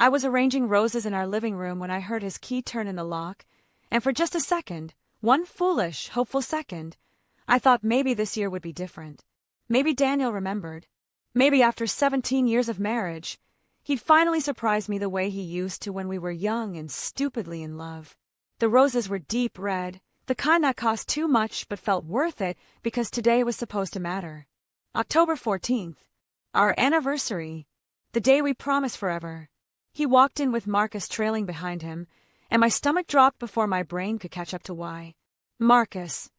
I was arranging roses in our living room when I heard his key turn in the lock, and for just a second, one foolish, hopeful second, I thought maybe this year would be different. Maybe Daniel remembered. Maybe after 17 years of marriage, he'd finally surprise me the way he used to when we were young and stupidly in love. The roses were deep red, the kind that cost too much but felt worth it because today was supposed to matter. October 14th. Our anniversary. The day we promised forever. He walked in with Marcus trailing behind him, and my stomach dropped before my brain could catch up to why. Marcus.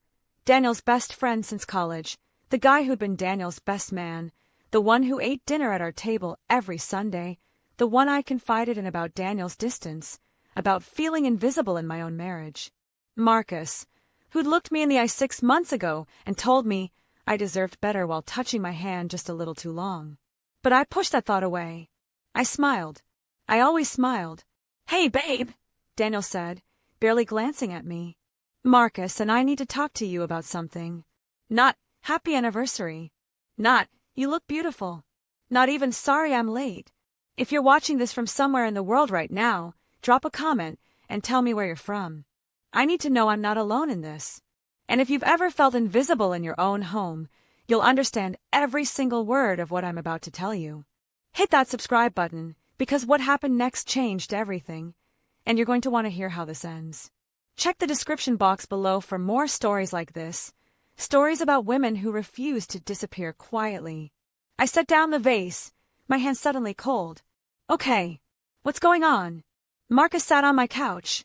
Daniel's best friend since college, the guy who'd been Daniel's best man, the one who ate dinner at our table every Sunday, the one I confided in about Daniel's distance, about feeling invisible in my own marriage. Marcus, who'd looked me in the eye 6 months ago and told me I deserved better while touching my hand just a little too long. But I pushed that thought away. I smiled. I always smiled. "Hey, babe," Daniel said, barely glancing at me. "Marcus and I need to talk to you about something. Not, happy anniversary. Not, you look beautiful. Not even sorry I'm late. If you're watching this from somewhere in the world right now, drop a comment and tell me where you're from. I need to know I'm not alone in this. And if you've ever felt invisible in your own home, you'll understand every single word of what I'm about to tell you. Hit that subscribe button, because what happened next changed everything, and you're going to want to hear how this ends. Check the description box below for more stories like this, stories about women who refuse to disappear quietly. I set down the vase, my hand suddenly cold. Okay, what's going on? Marcus sat on my couch.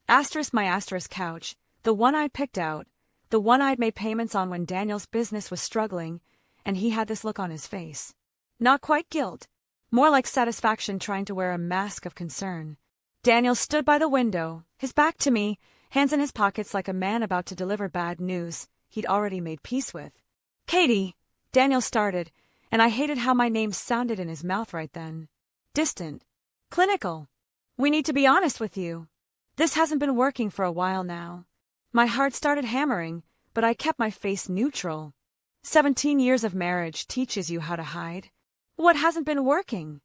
My couch, the one I'd picked out, the one I'd made payments on when Daniel's business was struggling, and he had this look on his face. Not quite guilt, more like satisfaction trying to wear a mask of concern. Daniel stood by the window, his back to me, hands in his pockets like a man about to deliver bad news he'd already made peace with. "Katie," Daniel started, and I hated how my name sounded in his mouth right then. Distant. Clinical. "We need to be honest with you. This hasn't been working for a while now." My heart started hammering, but I kept my face neutral. 17 years of marriage teaches you how to hide. What hasn't been working?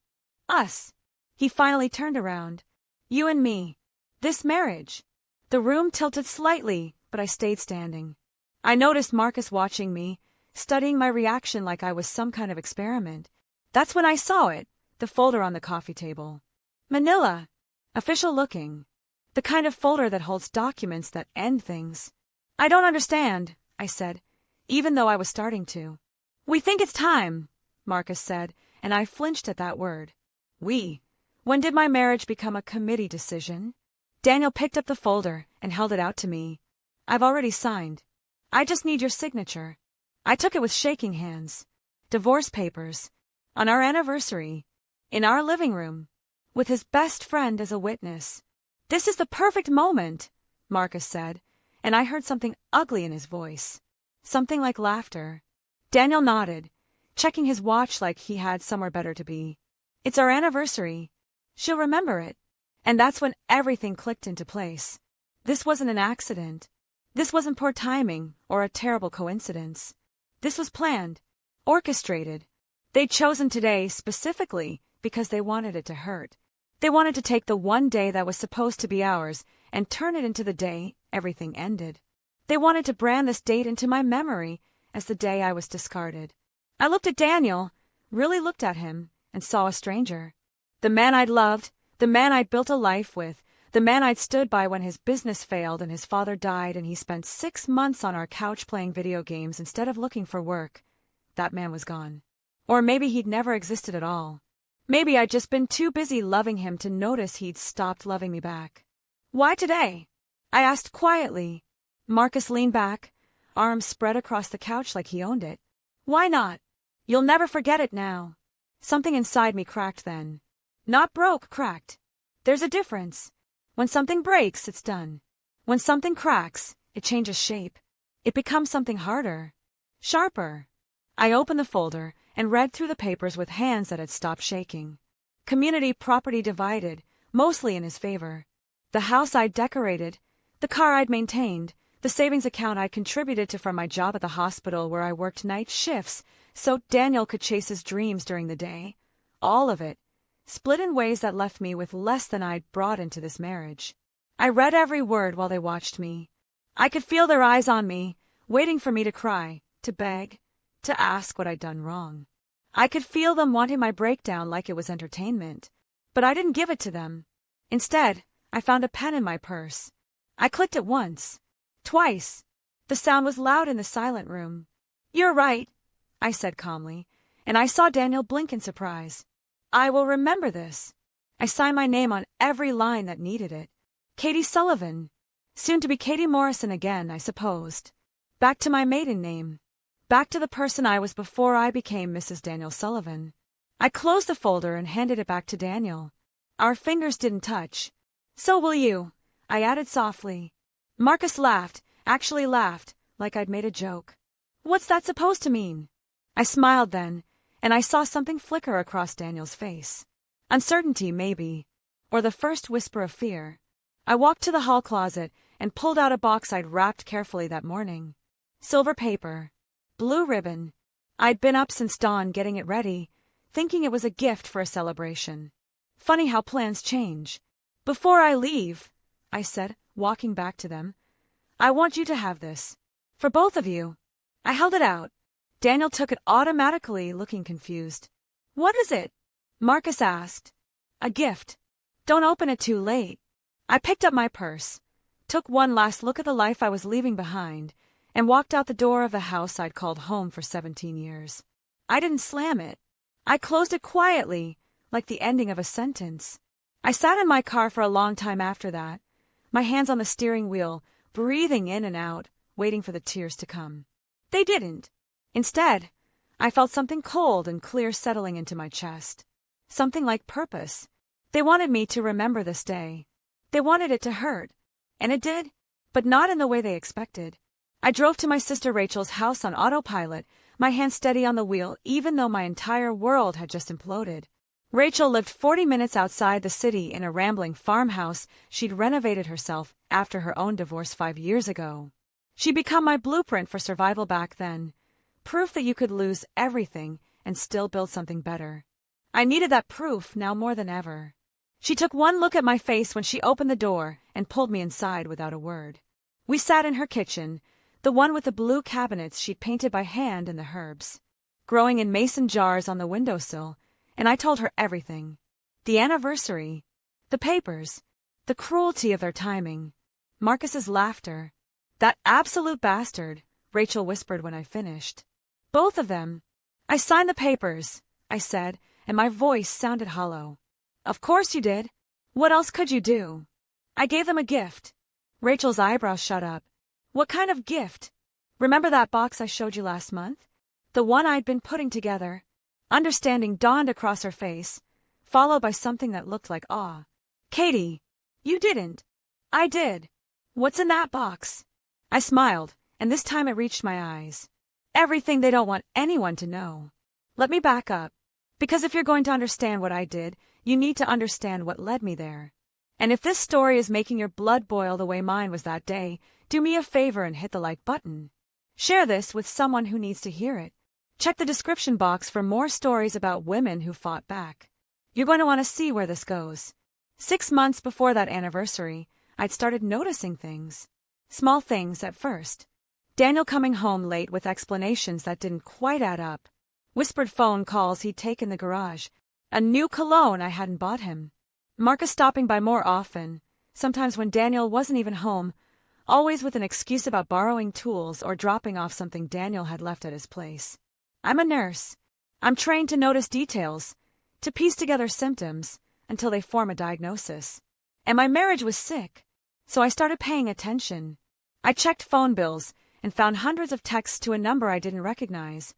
Us. He finally turned around. "You and me. This marriage." The room tilted slightly, but I stayed standing. I noticed Marcus watching me, studying my reaction like I was some kind of experiment. That's when I saw it, the folder on the coffee table. Manila. Official looking. The kind of folder that holds documents that end things. "I don't understand," I said, even though I was starting to. "We think it's time," Marcus said, and I flinched at that word. We. When did my marriage become a committee decision? Daniel picked up the folder and held it out to me. "I've already signed. I just need your signature." I took it with shaking hands. Divorce papers. On our anniversary. In our living room. With his best friend as a witness. "This is the perfect moment," Marcus said, and I heard something ugly in his voice. Something like laughter. Daniel nodded, checking his watch like he had somewhere better to be. "It's our anniversary. She'll remember it." And that's when everything clicked into place. This wasn't an accident. This wasn't poor timing or a terrible coincidence. This was planned, orchestrated. They'd chosen today specifically because they wanted it to hurt. They wanted to take the one day that was supposed to be ours and turn it into the day everything ended. They wanted to brand this date into my memory as the day I was discarded. I looked at Daniel, really looked at him, and saw a stranger. The man I'd loved, the man I'd built a life with, the man I'd stood by when his business failed and his father died and he spent 6 months on our couch playing video games instead of looking for work. That man was gone. Or maybe he'd never existed at all. Maybe I'd just been too busy loving him to notice he'd stopped loving me back. "Why today?" I asked quietly. Marcus leaned back, arms spread across the couch like he owned it. "Why not? You'll never forget it now." Something inside me cracked then. Not broke, cracked. There's a difference. When something breaks, it's done. When something cracks, it changes shape. It becomes something harder. Sharper. I opened the folder and read through the papers with hands that had stopped shaking. Community property divided, mostly in his favor. The house I'd decorated, the car I'd maintained, the savings account I'd contributed to from my job at the hospital where I worked night shifts so Daniel could chase his dreams during the day. All of it. split in ways that left me with less than I'd brought into this marriage. I read every word while they watched me. I could feel their eyes on me, waiting for me to cry, to beg, to ask what I'd done wrong. I could feel them wanting my breakdown like it was entertainment. But I didn't give it to them. Instead, I found a pen in my purse. I clicked it once. Twice. The sound was loud in the silent room. "You're right," I said calmly, and I saw Daniel blink in surprise. "I will remember this." I signed my name on every line that needed it. Katie Sullivan. Soon to be Katie Morrison again, I supposed. Back to my maiden name. Back to the person I was before I became Mrs. Daniel Sullivan. I closed the folder and handed it back to Daniel. Our fingers didn't touch. "So will you," I added softly. Marcus laughed, actually laughed, like I'd made a joke. "What's that supposed to mean?" I smiled then, and I saw something flicker across Daniel's face. Uncertainty, maybe, or the first whisper of fear. I walked to the hall closet and pulled out a box I'd wrapped carefully that morning. Silver paper. Blue ribbon. I'd been up since dawn getting it ready, thinking it was a gift for a celebration. Funny how plans change. "Before I leave," I said, walking back to them, "I want you to have this. For both of you." I held it out. Daniel took it automatically, looking confused. "What is it?" Marcus asked. "A gift. Don't open it too late." I picked up my purse, took one last look at the life I was leaving behind, and walked out the door of the house I'd called home for 17 years. I didn't slam it. I closed it quietly, like the ending of a sentence. I sat in my car for a long time after that, my hands on the steering wheel, breathing in and out, waiting for the tears to come. They didn't. Instead, I felt something cold and clear settling into my chest. Something like purpose. They wanted me to remember this day. They wanted it to hurt. And it did, but not in the way they expected. I drove to my sister Rachel's house on autopilot, my hand steady on the wheel, even though my entire world had just imploded. Rachel lived 40 minutes outside the city in a rambling farmhouse she'd renovated herself after her own divorce 5 years ago. She'd become my blueprint for survival back then, proof that you could lose everything and still build something better. I needed that proof now more than ever. She took one look at my face when she opened the door and pulled me inside without a word. We sat in her kitchen, the one with the blue cabinets she'd painted by hand and the herbs, growing in mason jars on the windowsill, and I told her everything. The anniversary, the papers, the cruelty of their timing, Marcus's laughter. "That absolute bastard," Rachel whispered when I finished. "Both of them." "I signed the papers," I said, and my voice sounded hollow. "Of course you did. What else could you do?" "I gave them a gift." Rachel's eyebrows shot up. "What kind of gift?" "Remember that box I showed you last month? The one I'd been putting together." Understanding dawned across her face, followed by something that looked like awe. "Katie, you didn't." "I did." "What's in that box?" I smiled, and this time it reached my eyes. "Everything they don't want anyone to know." Let me back up. Because if you're going to understand what I did, you need to understand what led me there. And if this story is making your blood boil the way mine was that day, do me a favor and hit the like button. Share this with someone who needs to hear it. Check the description box for more stories about women who fought back. You're going to want to see where this goes. 6 months before that anniversary, I'd started noticing things. Small things at first. Daniel coming home late with explanations that didn't quite add up. Whispered phone calls he'd take in the garage. A new cologne I hadn't bought him. Marcus stopping by more often, sometimes when Daniel wasn't even home, always with an excuse about borrowing tools or dropping off something Daniel had left at his place. I'm a nurse. I'm trained to notice details, to piece together symptoms until they form a diagnosis. And my marriage was sick, so I started paying attention. I checked phone bills and found hundreds of texts to a number I didn't recognize.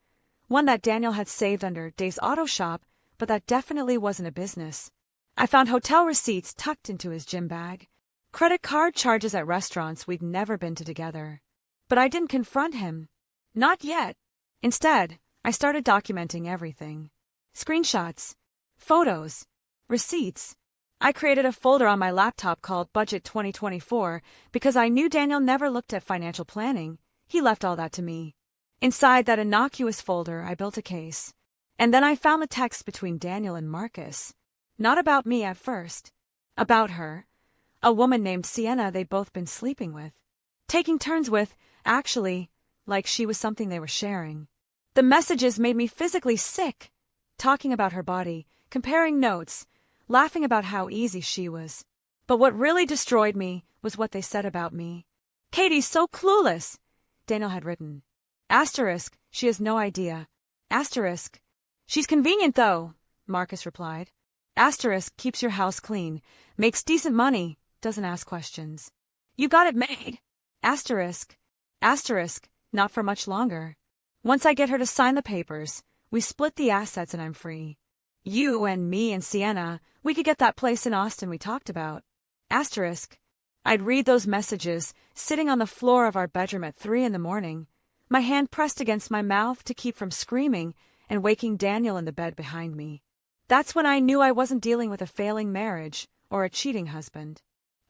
One that Daniel had saved under Dave's Auto Shop, but that definitely wasn't a business. I found hotel receipts tucked into his gym bag, credit card charges at restaurants we'd never been to together. But I didn't confront him. Not yet. Instead, I started documenting everything. Screenshots, photos, receipts. I created a folder on my laptop called Budget 2024 because I knew Daniel never looked at financial planning. He left all that to me. Inside that innocuous folder, I built a case. And then I found the text between Daniel and Marcus. Not about me at first. About her. A woman named Sienna they'd both been sleeping with. Taking turns with, actually, like she was something they were sharing. The messages made me physically sick. Talking about her body, comparing notes, laughing about how easy she was. But what really destroyed me was what they said about me. "Katie's so clueless," Daniel had written. Asterisk, she has no idea. Asterisk, she's convenient though, Marcus replied. Asterisk, keeps your house clean, makes decent money, doesn't ask questions. You got it made. Asterisk, not for much longer. Once I get her to sign the papers, we split the assets and I'm free. You and me and Sienna, we could get that place in Austin we talked about. Asterisk, I'd read those messages, sitting on the floor of our bedroom at 3 a.m, my hand pressed against my mouth to keep from screaming and waking Daniel in the bed behind me. That's when I knew I wasn't dealing with a failing marriage or a cheating husband.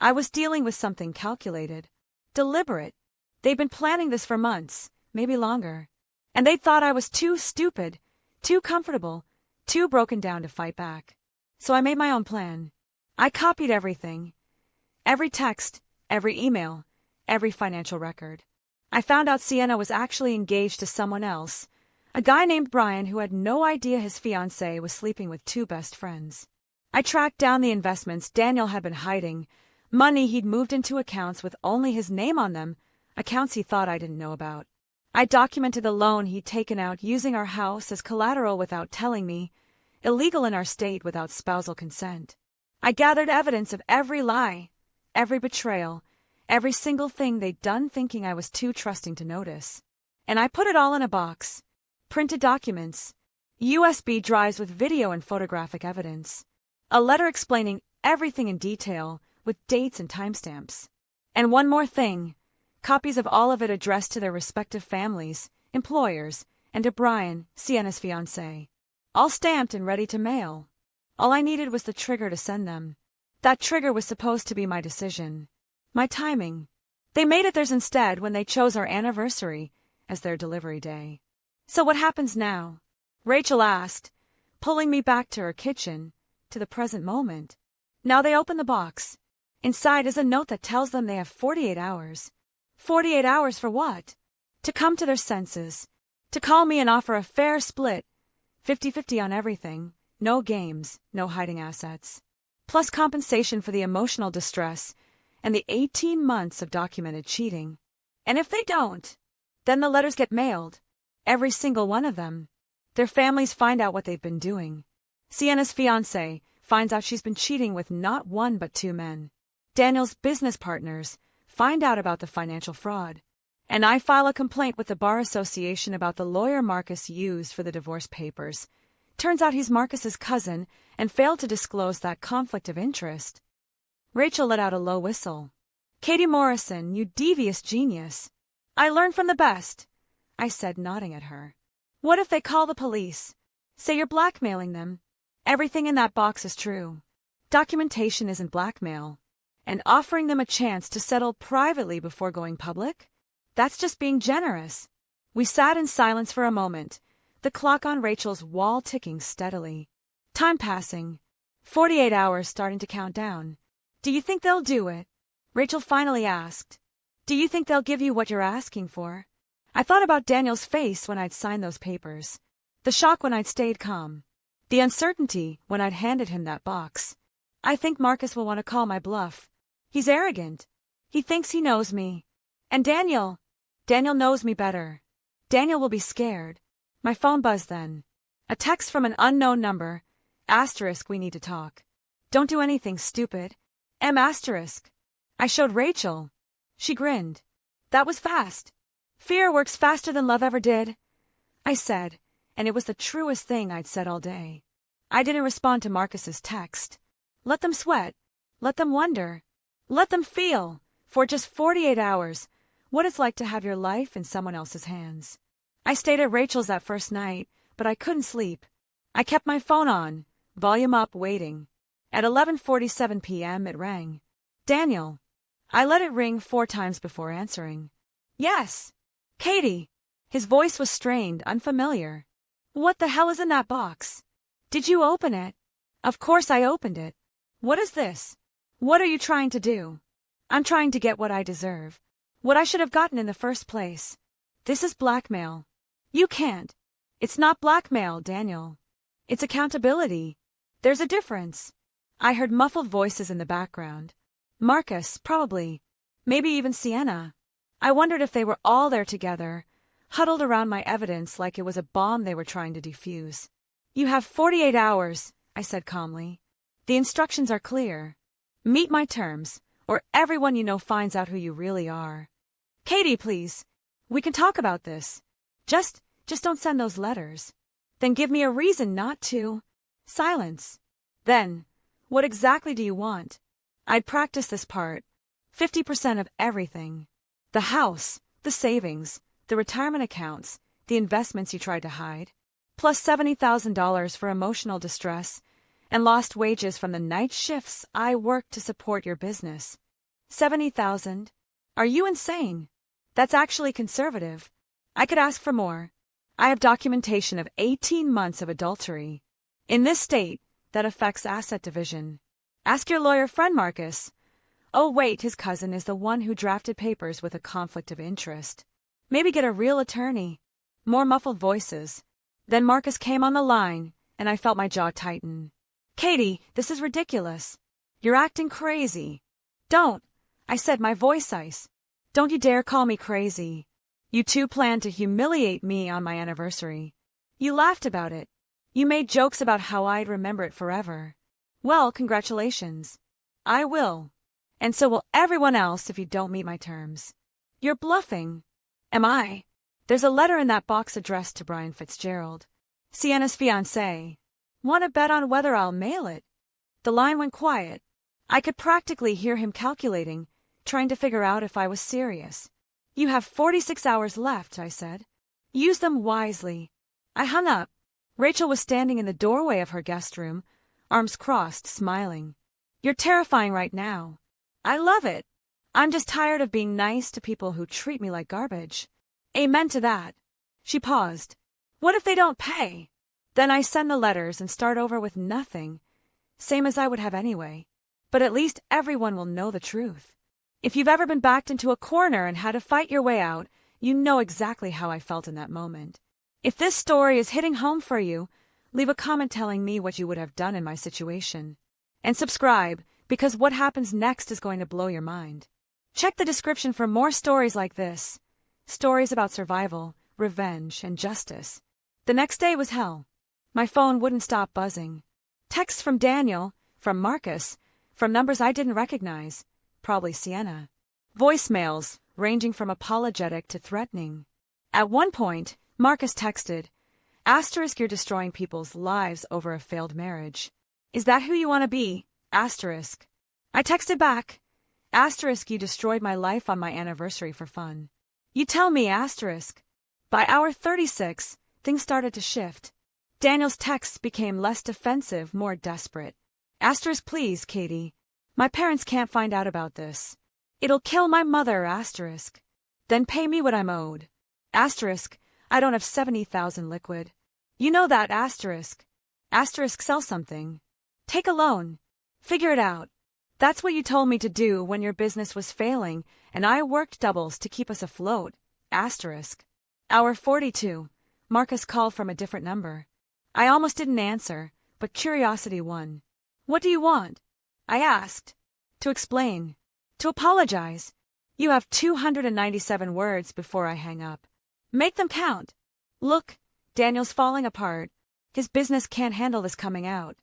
I was dealing with something calculated, deliberate. They'd been planning this for months, maybe longer. And they thought I was too stupid, too comfortable, too broken down to fight back. So I made my own plan. I copied everything. Every text, every email, every financial record. I found out Sienna was actually engaged to someone else, a guy named Brian who had no idea his fiancée was sleeping with 2 best friends. I tracked down the investments Daniel had been hiding, money he'd moved into accounts with only his name on them, accounts he thought I didn't know about. I documented the loan he'd taken out using our house as collateral without telling me, illegal in our state without spousal consent. I gathered evidence of every lie, every betrayal, every single thing they'd done thinking I was too trusting to notice. And I put it all in a box. Printed documents, USB drives with video and photographic evidence, a letter explaining everything in detail with dates and timestamps. And one more thing, copies of all of it addressed to their respective families, employers, and to Brian, Sienna's fiancé. All stamped and ready to mail. All I needed was the trigger to send them. That trigger was supposed to be my decision. My timing. They made it theirs instead when they chose our anniversary as their delivery day. So what happens now? Rachel asked, pulling me back to her kitchen, to the present moment. Now they open the box. Inside is a note that tells them they have 48 hours. 48 hours for what? To come to their senses. To call me and offer a fair split. 50-50 on everything. No games, no hiding assets. Plus compensation for the emotional distress and the 18 months of documented cheating. And if they don't, then the letters get mailed. Every single one of them. Their families find out what they've been doing. Sienna's fiancé finds out she's been cheating with not 1 but 2 men. Daniel's business partners find out about the financial fraud. And I file a complaint with the Bar Association about the lawyer Marcus used for the divorce papers. Turns out he's Marcus's cousin and failed to disclose that conflict of interest. Rachel let out a low whistle. Katie Morrison, you devious genius. I learned from the best, I said, nodding at her. What if they call the police? Say you're blackmailing them. Everything in that box is true. Documentation isn't blackmail. And offering them a chance to settle privately before going public? That's just being generous. We sat in silence for a moment, the clock on Rachel's wall ticking steadily. Time passing. 48 hours starting to count down. Do you think they'll do it? Rachel finally asked. Do you think they'll give you what you're asking for? I thought about Daniel's face when I'd signed those papers. The shock when I'd stayed calm. The uncertainty when I'd handed him that box. I think Marcus will want to call my bluff. He's arrogant. He thinks he knows me. And Daniel knows me better. Daniel will be scared. My phone buzzed then. A text from an unknown number. Asterisk, we need to talk. Don't do anything stupid. Asterisk. I showed Rachel. She grinned. That was fast. Fear works faster than love ever did, I said, and it was the truest thing I'd said all day. I didn't respond to Marcus's text. Let them sweat. Let them wonder. Let them feel, for just 48 hours, what it's like to have your life in someone else's hands. I stayed at Rachel's that first night, but I couldn't sleep. I kept my phone on, volume up, waiting. At 11:47 p.m. it rang. Daniel. I let it ring 4 times before answering. Yes. Katie. His voice was strained, unfamiliar. What the hell is in that box? Did you open it? Of course I opened it. What is this? What are you trying to do? I'm trying to get what I deserve. What I should have gotten in the first place. This is blackmail. You can't. It's not blackmail, Daniel. It's accountability. There's a difference. I heard muffled voices in the background. Marcus, probably. Maybe even Sienna. I wondered if they were all there together, huddled around my evidence like it was a bomb they were trying to defuse. You have 48 hours, I said calmly. The instructions are clear. Meet my terms, or everyone you know finds out who you really are. Katie, please. We can talk about this. Just don't send those letters. Then give me a reason not to. Silence. Then, what exactly do you want? I'd practice this part. 50% of everything. The house, the savings, the retirement accounts, the investments you tried to hide, plus $70,000 for emotional distress and lost wages from the night shifts I worked to support your business. 70,000? Are you insane? That's actually conservative. I could ask for more. I have documentation of 18 months of adultery. In this state, that affects asset division. Ask your lawyer friend, Marcus. Oh wait, his cousin is the one who drafted papers with a conflict of interest. Maybe get a real attorney. More muffled voices. Then Marcus came on the line, and I felt my jaw tighten. Katie, this is ridiculous. You're acting crazy. Don't, I said, my voice ice. Don't you dare call me crazy. You two planned to humiliate me on my anniversary. You laughed about it. You made jokes about how I'd remember it forever. Well, congratulations. I will. And so will everyone else if you don't meet my terms. You're bluffing. Am I? There's a letter in that box addressed to Brian Fitzgerald, Sienna's fiancé. Want to bet on whether I'll mail it? The line went quiet. I could practically hear him calculating, trying to figure out if I was serious. You have 46 hours left, I said. Use them wisely. I hung up. Rachel was standing in the doorway of her guest room, arms crossed, smiling. You're terrifying right now. I love it. I'm just tired of being nice to people who treat me like garbage. Amen to that. She paused. What if they don't pay? Then I send the letters and start over with nothing, same as I would have anyway. But at least everyone will know the truth. If you've ever been backed into a corner and had to fight your way out, you know exactly how I felt in that moment. If this story is hitting home for you, leave a comment telling me what you would have done in my situation. And subscribe, because what happens next is going to blow your mind. Check the description for more stories like this. Stories about survival, revenge, and justice. The next day was hell. My phone wouldn't stop buzzing. Texts from Daniel, from Marcus, from numbers I didn't recognize, probably Sienna. Voicemails, ranging from apologetic to threatening. At one point, Marcus texted, *, you're destroying people's lives over a failed marriage. Is that who you want to be? *. I texted back, *, you destroyed my life on my anniversary for fun. You tell me, *. By hour 36, things started to shift. Daniel's texts became less defensive, more desperate. *, please, Katie. My parents can't find out about this. It'll kill my mother, *. Then pay me what I'm owed. *, I don't have 70,000 liquid. You know that, *. Sell something. Take a loan. Figure it out. That's what you told me to do when your business was failing, and I worked doubles to keep us afloat, *. Hour 42. Marcus called from a different number. I almost didn't answer, but curiosity won. What do you want? I asked. To explain. To apologize. You have 297 words before I hang up. Make them count. Look, Daniel's falling apart. His business can't handle this coming out.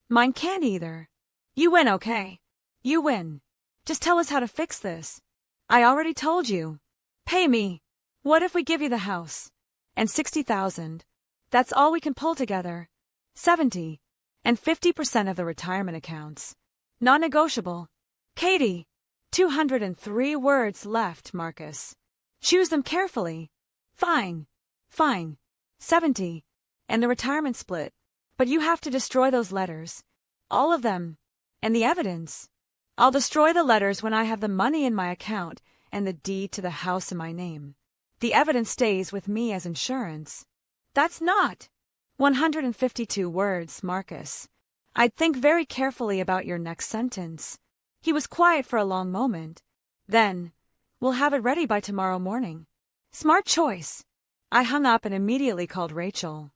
Mine can't either. You win, okay? You win. Just tell us how to fix this. I already told you. Pay me. What if we give you the house? And 60,000. That's all we can pull together. 70. And 50% of the retirement accounts. Non-negotiable. Katie. 203 words left, Marcus. Choose them carefully. Fine. 70. And the retirement split. But you have to destroy those letters. All of them. And the evidence. I'll destroy the letters when I have the money in my account and the deed to the house in my name. The evidence stays with me as insurance. That's not. 152 words, Marcus. I'd think very carefully about your next sentence. He was quiet for a long moment. Then, we'll have it ready by tomorrow morning. Smart choice. I hung up and immediately called Rachel.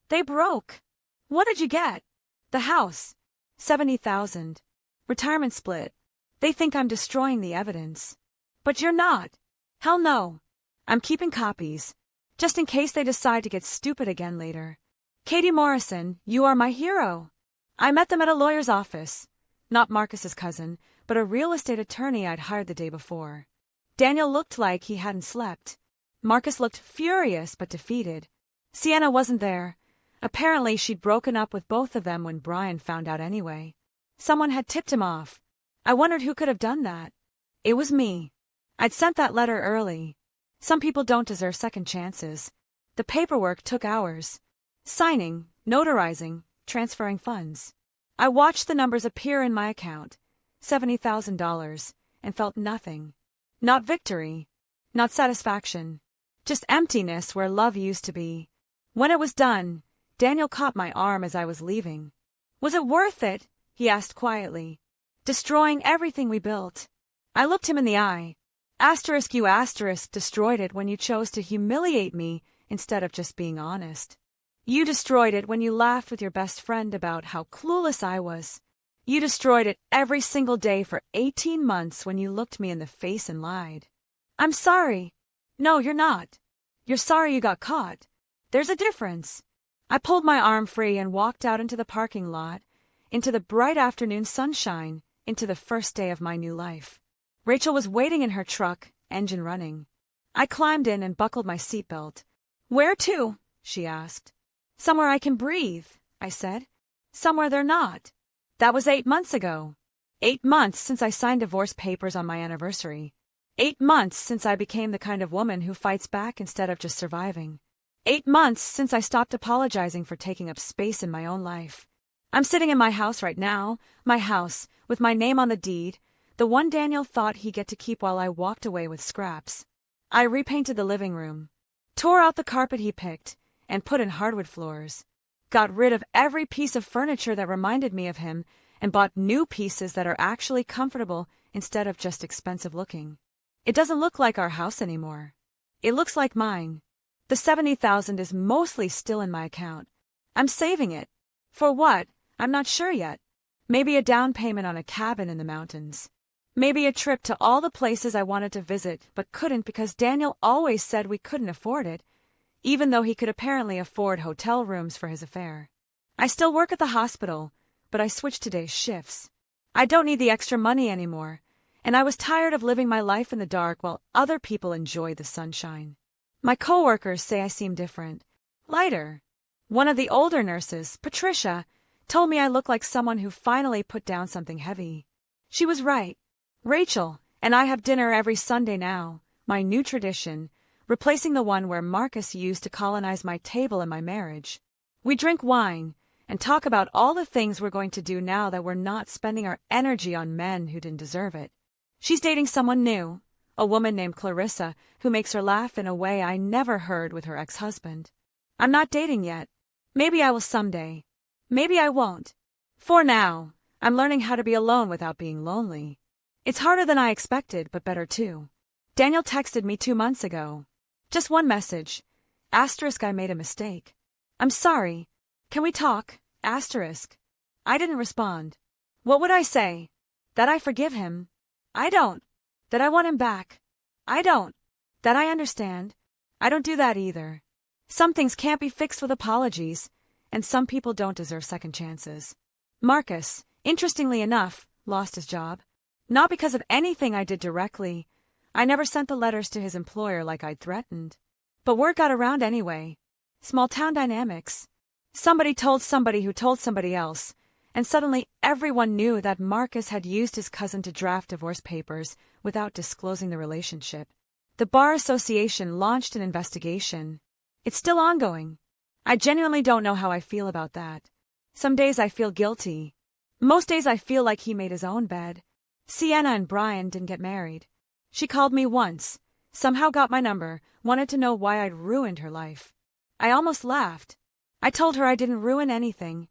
They broke. What did you get? The house. 70,000. Retirement split. They think I'm destroying the evidence. But you're not. Hell no. I'm keeping copies, just in case they decide to get stupid again later. Katie Morrison, you are my hero. I met them at a lawyer's office. Not Marcus's cousin, but a real estate attorney I'd hired the day before. Daniel looked like he hadn't slept. Marcus looked furious but defeated. Sienna wasn't there. Apparently she'd broken up with both of them when Brian found out anyway. Someone had tipped him off. I wondered who could have done that. It was me. I'd sent that letter early. Some people don't deserve second chances. The paperwork took hours. Signing, notarizing, transferring funds. I watched the numbers appear in my account, $70,000, and felt nothing. Not victory. Not satisfaction. Just emptiness where love used to be. When it was done, Daniel caught my arm as I was leaving. Was it worth it? He asked quietly. Destroying everything we built. I looked him in the eye. You destroyed it when you chose to humiliate me instead of just being honest. You destroyed it when you laughed with your best friend about how clueless I was. You destroyed it every single day for 18 months when you looked me in the face and lied. I'm sorry. No, you're not. You're sorry you got caught. There's a difference. I pulled my arm free and walked out into the parking lot, into the bright afternoon sunshine, into the first day of my new life. Rachel was waiting in her truck, engine running. I climbed in and buckled my seatbelt. Where to? She asked. Somewhere I can breathe, I said. Somewhere they're not. That was 8 months ago. 8 months since I signed divorce papers on my anniversary. 8 months since I became the kind of woman who fights back instead of just surviving. 8 months since I stopped apologizing for taking up space in my own life. I'm sitting in my house right now, my house, with my name on the deed, the one Daniel thought he'd get to keep while I walked away with scraps. I repainted the living room, tore out the carpet he picked, and put in hardwood floors. Got rid of every piece of furniture that reminded me of him, and bought new pieces that are actually comfortable instead of just expensive looking. It doesn't look like our house anymore. It looks like mine. The 70,000 is mostly still in my account. I'm saving it. For what? I'm not sure yet. Maybe a down payment on a cabin in the mountains. Maybe a trip to all the places I wanted to visit but couldn't because Daniel always said we couldn't afford it, even though he could apparently afford hotel rooms for his affair. I still work at the hospital, but I switched to day shifts. I don't need the extra money anymore, and I was tired of living my life in the dark while other people enjoyed the sunshine. My coworkers say I seem different, lighter. One of the older nurses, Patricia, told me I look like someone who finally put down something heavy. She was right. Rachel and I have dinner every Sunday now, my new tradition, replacing the one where Marcus used to colonize my table in my marriage. We drink wine and talk about all the things we're going to do now that we're not spending our energy on men who didn't deserve it. She's dating someone new, a woman named Clarissa, who makes her laugh in a way I never heard with her ex-husband. I'm not dating yet. Maybe I will someday. Maybe I won't. For now, I'm learning how to be alone without being lonely. It's harder than I expected, but better too. Daniel texted me 2 months ago. Just one message. I made a mistake. I'm sorry. Can we talk? I didn't respond. What would I say? That I forgive him? I don't. That I want him back? I don't. That I understand? I don't do that either. Some things can't be fixed with apologies, and some people don't deserve second chances. Marcus, interestingly enough, lost his job. Not because of anything I did directly. I never sent the letters to his employer like I'd threatened. But word got around anyway. Small town dynamics. Somebody told somebody who told somebody else, and suddenly everyone knew that Marcus had used his cousin to draft divorce papers without disclosing the relationship. The Bar Association launched an investigation. It's still ongoing. I genuinely don't know how I feel about that. Some days I feel guilty. Most days I feel like he made his own bed. Sienna and Brian didn't get married. She called me once, somehow got my number, wanted to know why I'd ruined her life. I almost laughed. I told her I didn't ruin anything.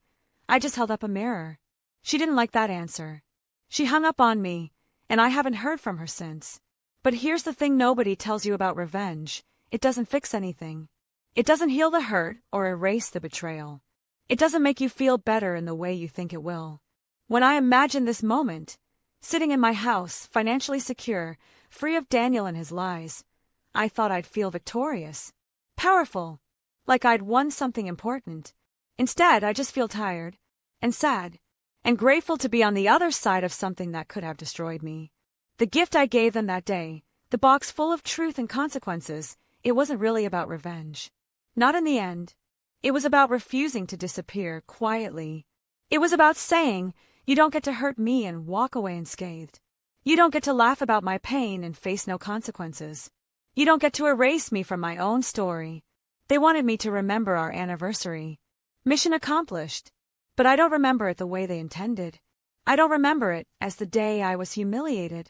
I just held up a mirror. She didn't like that answer. She hung up on me, and I haven't heard from her since. But here's the thing nobody tells you about revenge. It doesn't fix anything. It doesn't heal the hurt or erase the betrayal. It doesn't make you feel better in the way you think it will. When I imagined this moment, sitting in my house, financially secure, free of Daniel and his lies, I thought I'd feel victorious, powerful, like I'd won something important. Instead, I just feel tired, and sad, and grateful to be on the other side of something that could have destroyed me. The gift I gave them that day, the box full of truth and consequences, it wasn't really about revenge. Not in the end. It was about refusing to disappear quietly. It was about saying, you don't get to hurt me and walk away unscathed. You don't get to laugh about my pain and face no consequences. You don't get to erase me from my own story. They wanted me to remember our anniversary. Mission accomplished. But I don't remember it the way they intended. I don't remember it as the day I was humiliated.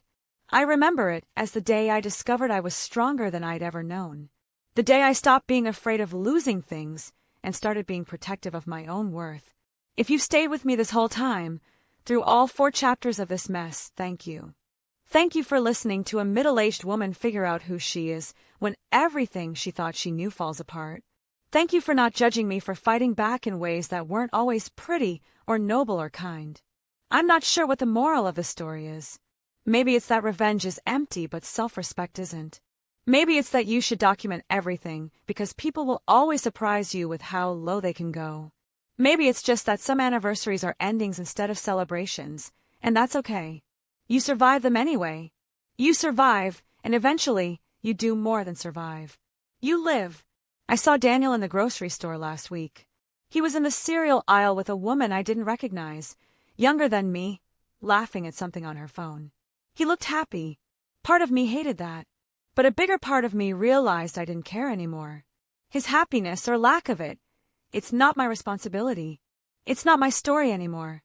I remember it as the day I discovered I was stronger than I'd ever known. The day I stopped being afraid of losing things and started being protective of my own worth. If you've stayed with me this whole time, through all 4 chapters of this mess, thank you. Thank you for listening to a middle-aged woman figure out who she is when everything she thought she knew falls apart. Thank you for not judging me for fighting back in ways that weren't always pretty or noble or kind. I'm not sure what the moral of the story is. Maybe it's that revenge is empty but self-respect isn't. Maybe it's that you should document everything because people will always surprise you with how low they can go. Maybe it's just that some anniversaries are endings instead of celebrations, and that's okay. You survive them anyway. You survive, and eventually, you do more than survive. You live. I saw Daniel in the grocery store last week. He was in the cereal aisle with a woman I didn't recognize, younger than me, laughing at something on her phone. He looked happy. Part of me hated that. But a bigger part of me realized I didn't care anymore. His happiness or lack of it, it's not my responsibility. It's not my story anymore.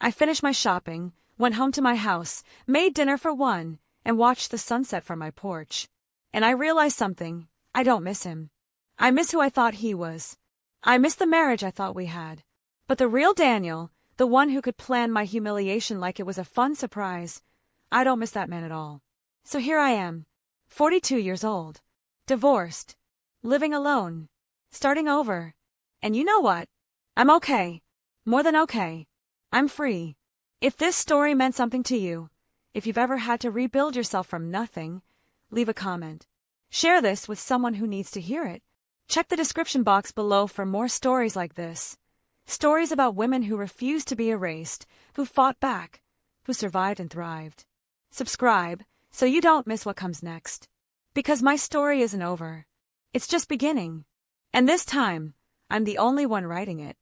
I finished my shopping, went home to my house, made dinner for one, and watched the sunset from my porch. And I realized something. I don't miss him. I miss who I thought he was. I miss the marriage I thought we had. But the real Daniel, the one who could plan my humiliation like it was a fun surprise, I don't miss that man at all. So here I am, 42 years old, divorced, living alone, starting over. And you know what? I'm okay. More than okay. I'm free. If this story meant something to you, if you've ever had to rebuild yourself from nothing, leave a comment. Share this with someone who needs to hear it. Check the description box below for more stories like this. Stories about women who refused to be erased, who fought back, who survived and thrived. Subscribe so you don't miss what comes next. Because my story isn't over. It's just beginning. And this time, I'm the only one writing it.